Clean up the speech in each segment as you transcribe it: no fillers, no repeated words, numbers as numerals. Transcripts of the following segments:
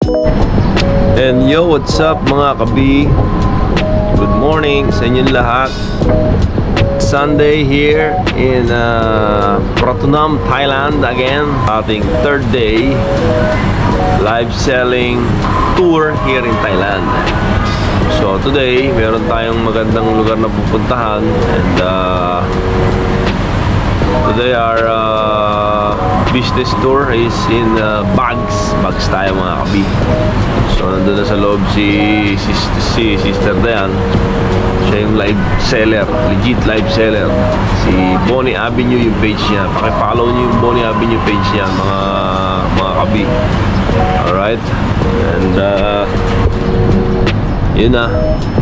And yo, what's up mga kabi? Good morning sa inyong lahat. Sunday here in Pratunam, Thailand again. Ating third day live selling tour here in Thailand. So today, meron tayong magandang lugar na pupuntahan. And today our business tour is in Bags tayo mga kabi. So nandun na sa loob si Sister Dayan. Siya yung live seller, legit live seller. Si Bonnie Avenue yung page niya. Paki-follow niyo yung Bonnie Avenue page niya mga kabi. Alright. And yun na.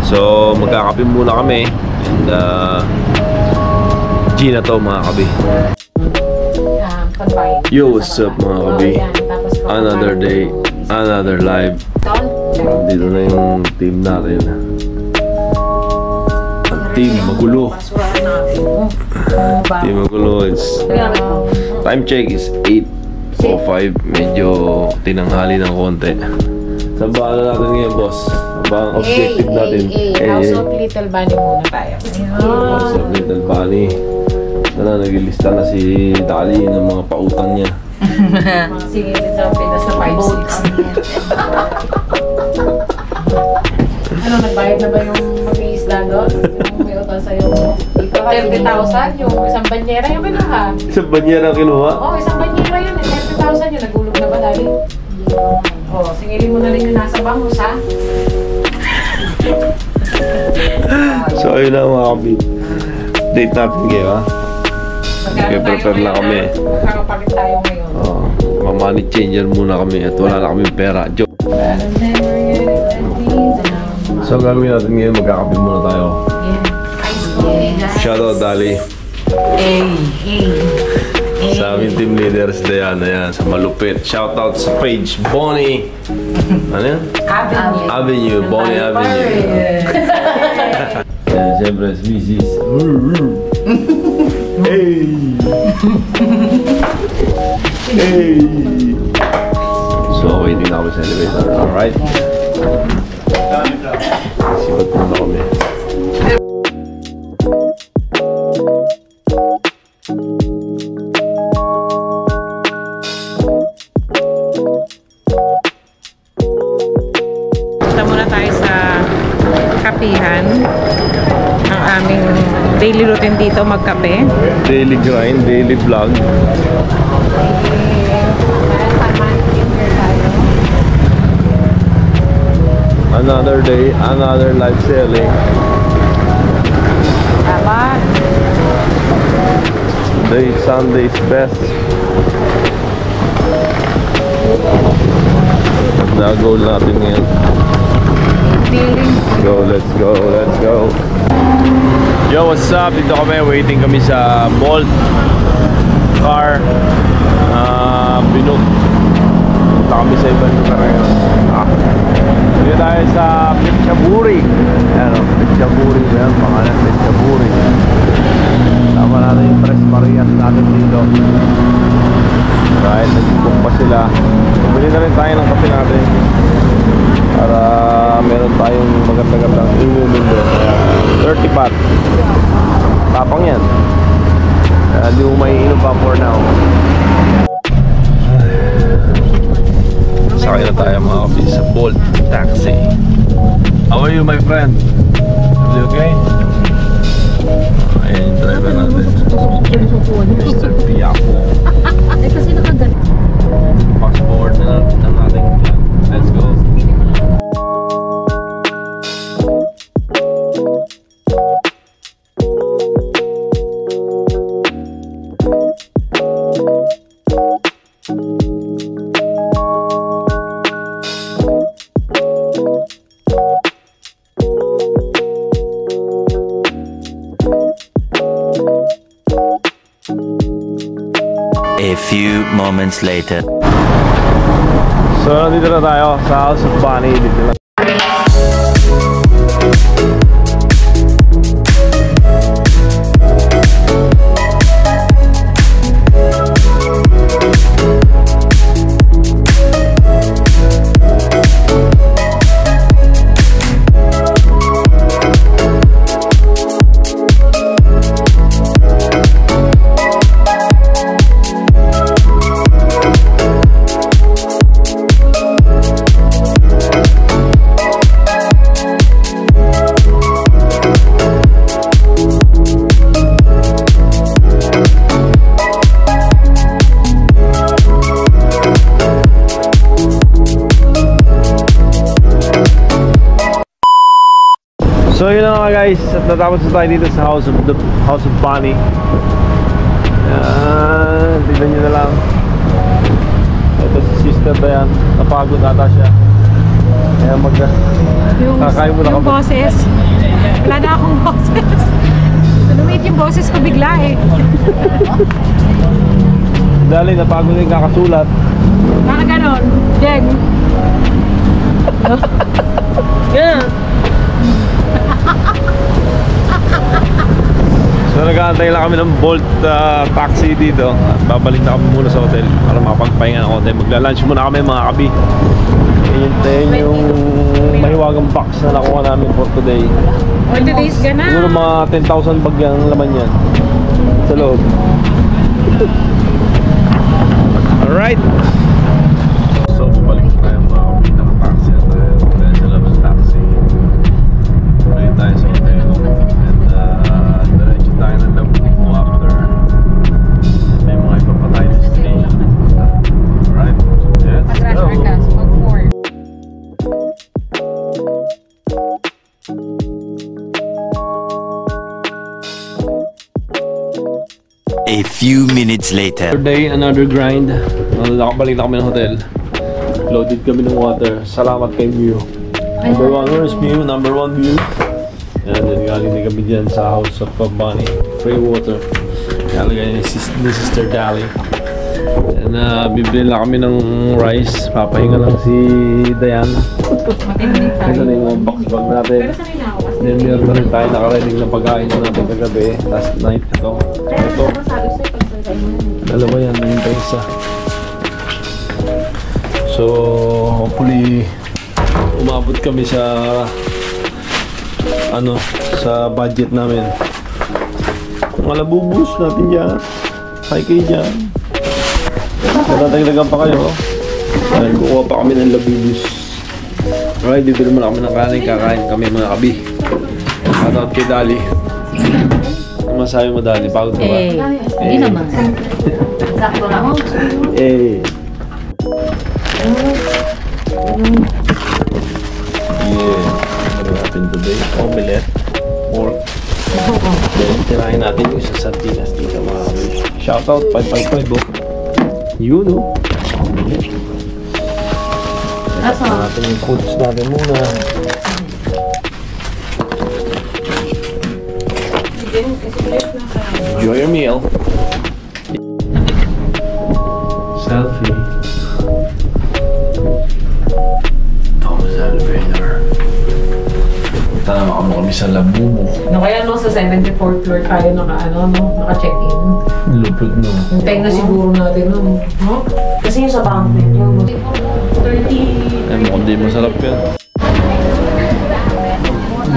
So magkakape muna kami. And G na to mga kabi. Yo, what's up mga kabi? Another day, another live. Dito na yung team natin. Ang team magulo. Team magulo. Time check is 8:05. Medyo tinanghali ng konti. Saan ba natin ngayon, boss? Ba ang objective natin? House of Little Bunny muna tayo. House of Little Bunny. Sana nagilista na si Dali ng mga pautang niya. Mga singilin sa Pinas na 5-6. Ano, nagbayad na ba yung mag-iisda doon? Yung may utang sa'yo? 30,000 yung isang banyera yung kinuha. Isang banyera kinuha? Oo, isang banyera yun. 30,000 yun. Nagulog na ba dali? Oo, singilin mo na rin yung nasa bangus, ha? So ayun na mga kapit. Date natin kayo, ha? Okay, prepare lang kami. Magkakapalit tayo ngayon. Money changer muna kami at wala na kami pera. Joke. So gagawin natin ngayon, magkakape muna tayo. Shoutout Dali. Sa aming team leaders Dayan, ayan, sa malupit. Shoutout sa page Bonnie. Ano yan? Avenue. Bonnie Avenue. Ayan, siyempre si Mrs. Hey! Hey! So, waiting na kami sa elevator. Alright? Sibat muna kami. Punta muna tayo sa kapihan. Ang aming daily routine dito, magkape. Daily grind, daily vlog. Another day, another live selling. Tama. Today is Sunday's best. Na-goal natin ngayon. Let's go. Yo, what's up? Dito kami, waiting kami sa Bolt car. Binook. Punta kami sa ibang lugar ngayon. Dito tayo sa Pechaburi. Ayan o, Pechaburi ba yan? Pangalan, Pechaburi. Tama natin yung Tres Marias natin dito. Dahil nag-book pa sila. Bumili na rin tayo ng kape natin para meron tayong magandang inumin doon. 30 baht. Tapang yan. Hindi mo maiinom pa for now. Sakay na tayo mga kapis sa Bolt taxi. How are you my friend? Are you okay? Ayan yung driver natin, Mr. Piapo. Ay kasi nakagat. Fast forward na natin ang ating plan. Let's go. A few moments later. So nandito na tayo sa House of Bunny. Dito na. So yun lang mga guys, at natapos na tayo dito sa House of Bunny. Yan, tignan nyo na lang. Ito si Sister Dayan, napagod ata siya. Kaya kakain mo na yung kami. boses. Wala na akong boses. Lumit yung boses ko bigla eh. Dali, napagod na yung kakasulat. Baka ganon. Jeng. Yeah. So nag-aantay lang kami ng Bolt taxi dito. At babalik na kami muna sa hotel para makapagpahinga ng hotel. Magla-lunch muna kami mga kabi. Hintayin yung mahiwagang box na nakuha namin for today. For today's gana. Siguro mga 10,000 bag ang laman yan sa loob. Alright. So balik tayo mga kabi ng taxi at tayo sa loob ng taxi. Balik tayo sa hotel. Diretso tayo ng Labubu after. May mga iba pa tayo sa station. Alright, let's go. A few minutes later. Another day, another grind. Nakabalik na kami ng hotel. Loaded kami ng water. Salamat kay Mew. Number one, where's Mew? Number one Mew. Yan, galing din kami dyan sa House of Bunny. Free water. Nalagay ni Sister Dali. And bibili lang kami ng rice. Papahinga lang si Diana. Ito na yung box bag natin. Then meron na rin tayo nakaready na pagkain na natin kagabi. Last night ito. Ito. Dalawa yan, nahintay isa. So hopefully umabot kami sa sa budget namin. Mga labubus natin dyan. Hi kayo dyan. Natatagdagan pa kayo. Dahil kukuha pa kami ng labubus. Alright, bibili muna kami ng kanin. Kakain kami mga kabi. Shoutout kay Dali. Ano masabi mo Dali? Pagod ka ba? Hindi naman. Sakto lang. Yeah. Ano natin today? Omelette. Pork. Then, tirahin natin yung isa sardinas dito mga kabi. Shoutout 555 oh. Yun oh. Ito natin yung foods natin muna. Enjoy your meal. Selfie. Thomas Elevator. Punta naman kami sa Labubu. No, kaya sa 74th floor tayo naka-check-in. Lupit no. Hintayin na siguro natin no? Kasi yung sa banquet, yung 30. Ay, mukhang di masarap yan.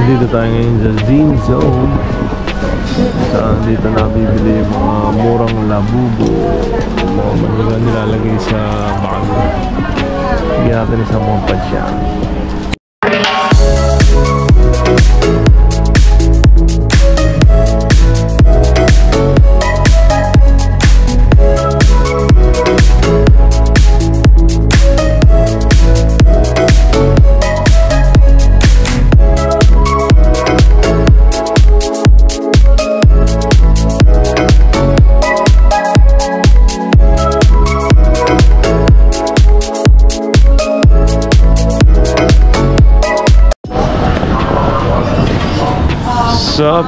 Dito tayo ngayon sa Zine Zone. Saan dito nabibili yung mga murang labubu. Mga maniga nilalagay sa bag. Sige natin isang mga pansya. Sup?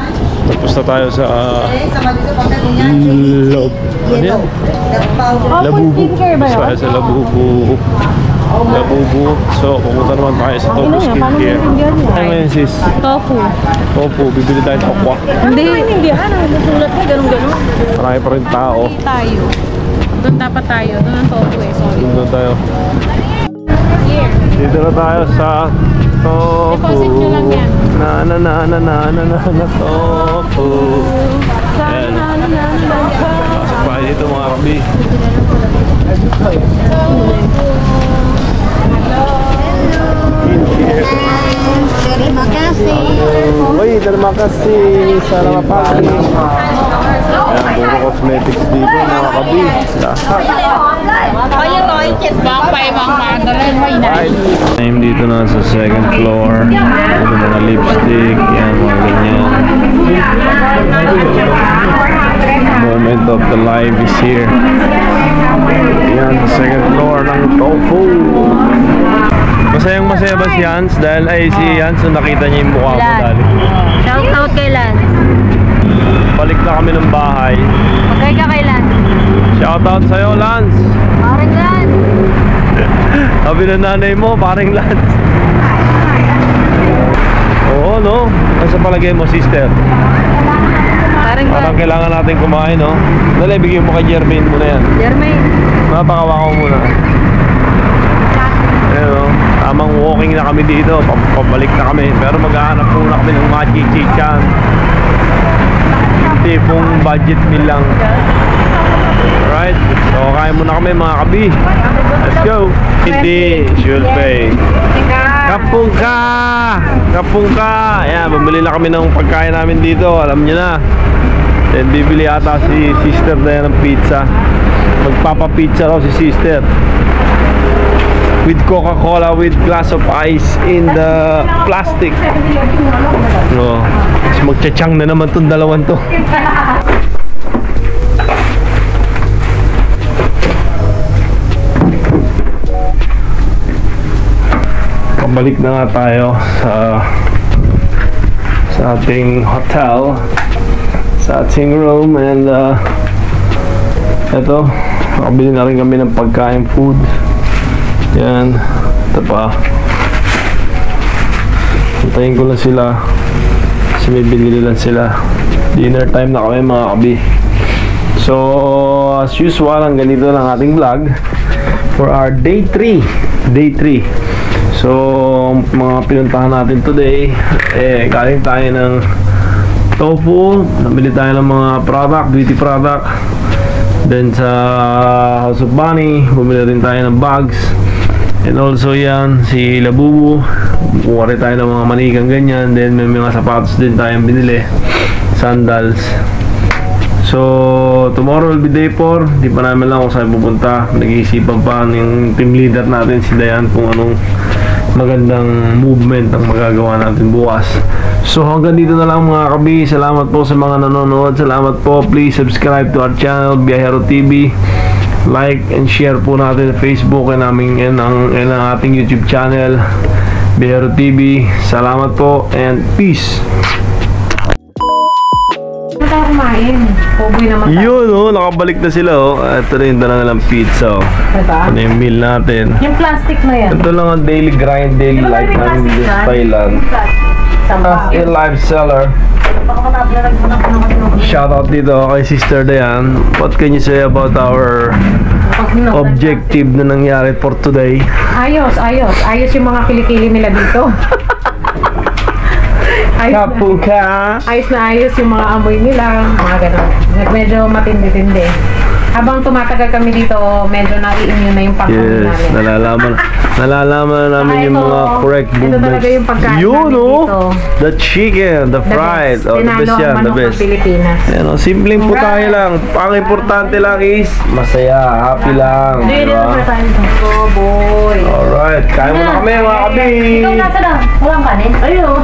Tapos na tayo sa loob. Ano yan? Labubu. Tapos tayo sa Labubu. Labubu. So, pupunta naman tayo sa Tofu Skincare. Ano yan sis? Tofu. Tofu. Bibili tayo ng okwa. Hindi. Hindi. Nasulat mo ganun-ganun. Marami pa rin tao. Tayo. Doon dapat tayo. Doon ang tofu eh. Sorry. Doon tayo. Here. Dito na tayo sa Tofu. Deposit nyo lang yan. Na Tofu. Ayan. Pasok pa dito mga kabi. Terima kasih. Uy, terima kasih. Salamat pagi. Ayan, puro cosmetics dito mga kabi. Lahat. Time dito dito na sa second floor. Ito mga lipstick. Yan, mga ganyan. Moment of the life is here. Yan, second floor ng Tofu. Masayang masaya ba si Hans? Dahil si Hans, nakita niya yung mukha mo dali. Shout out kay Lance. Balik na kami ng bahay. Okay ka kay Lance. Shout out sa'yo, Lance. Parang Lance. Sabi ng nanay mo, paring Lance. Oo, no? Ano sa palagay mo, sister? Parang kailangan natin kumain, no? Dali, bigyan mo kay Jermaine muna yan. Jermaine. Mapakawa ko muna. Ayan, no? Tamang walking na kami dito. Pabalik na kami. Pero maghahanap muna kami ng mga chichichan. Tipong budget meal lang. Alright? So, kain muna kami mga kabi. Let's go! Hindi, should pay. Kapungka! Kapungka! Ayan, bumili na kami ng pagkain namin dito. Alam niyo na. Then, bibili ata si sister na yan ng pizza. Magpapapizza raw si sister. With Coca-Cola, with glass of ice in the plastic. No. Magcha-chang na naman tong dalawan to. Pabalik na nga tayo sa ating hotel, sa ating room, and eto, nakabili na rin kami ng pagkain, food. Yan, ito pa. Hintayin ko lang sila kasi may binili lang sila. Dinner time na kami mga kabi. So, as usual, ang ganito lang ating vlog for our day 3. Day 3. So, mga pinuntahan natin today, galing tayo ng Tofu. Nabili tayo ng mga product, beauty product. Then sa House of Bunny, bumili rin tayo ng bags. And also yan, si Labubu, bukuha rin tayo ng mga manikang ganyan. Then may mga sapatos din tayong binili, sandals. So tomorrow will be day 4. Di pa namin lang kung saan pupunta. Nag-iisipan pa ng team leader natin, si Dayan, kung anong magandang movement ang magagawa natin bukas. So hanggang dito na lang mga kabi. Salamat po sa mga nanonood. Salamat po. Please subscribe to our channel, Biyahero TV. Like and share po natin sa Facebook and ang ating YouTube channel, Biyahero TV. Salamat po and peace. Tayo kumain. Poboy naman tayo. Yun, oh, nakabalik na sila, oh. Ito rin, dala na lang pizza, oh. Diba? Ano yung meal natin. Yung plastic na yan. Ito lang ang daily grind, daily life namin dito sa Thailand. As a live seller, shout out dito kay Sister Dayan. What can you say about our objective na nangyari for today? Ayos yung mga kilikili nila dito. Ayos na yung mga amoy nila, mga ganun. Medyo matindi-tindi. Habang tumatagal kami dito, medyo nai-immune na yung pagkain namin. Nalalaman namin yung mga correct movements. Ito talaga yung pagkain namin dito. The chicken, the fried. Oh, the best yan, the best. Yan, oh, simpleng putahe lang. Ang importante lang is masaya, happy lang. Diba? Oh boy. Alright, kain mo na kami mga kabi. Ikaw nasa na? Walang kanin? Ayun.